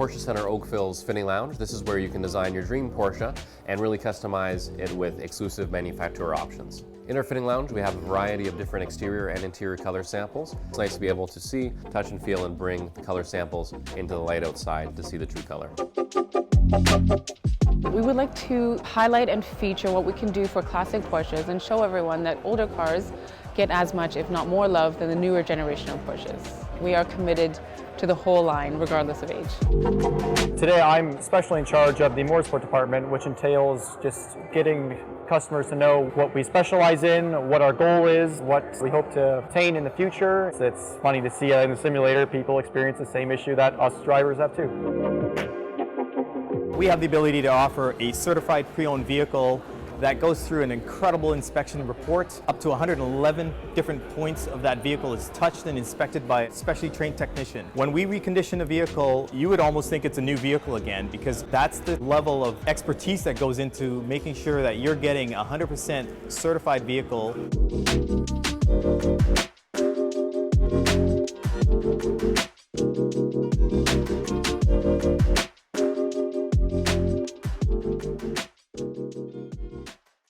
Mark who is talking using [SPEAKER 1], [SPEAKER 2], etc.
[SPEAKER 1] Porsche Centre Oakville's fitting lounge. This is where you can design your dream Porsche and really customize it with exclusive Manufaktur options. In our fitting lounge, we have a variety of different exterior and interior color samples. It's nice to be able to see, touch and feel and bring the color samples into the light outside to see the true color.
[SPEAKER 2] We would like to highlight and feature what we can do for classic Porsches and show everyone that older cars get as much, if not more, love than the newer generation of Porsches. We are committed to the whole line, regardless of age.
[SPEAKER 3] Today I'm especially in charge of the motorsport department, which entails just getting customers to know what we specialize in, what our goal is, what we hope to obtain in the future. It's funny to see in the simulator people experience the same issue that us drivers have too.
[SPEAKER 4] We have the ability to offer a certified pre-owned vehicle that goes through an incredible inspection report. Up to 111 different points of that vehicle is touched and inspected by a specially trained technician. When we recondition a vehicle, you would almost think it's a new vehicle again, because that's the level of expertise that goes into making sure that you're getting a 100% certified vehicle.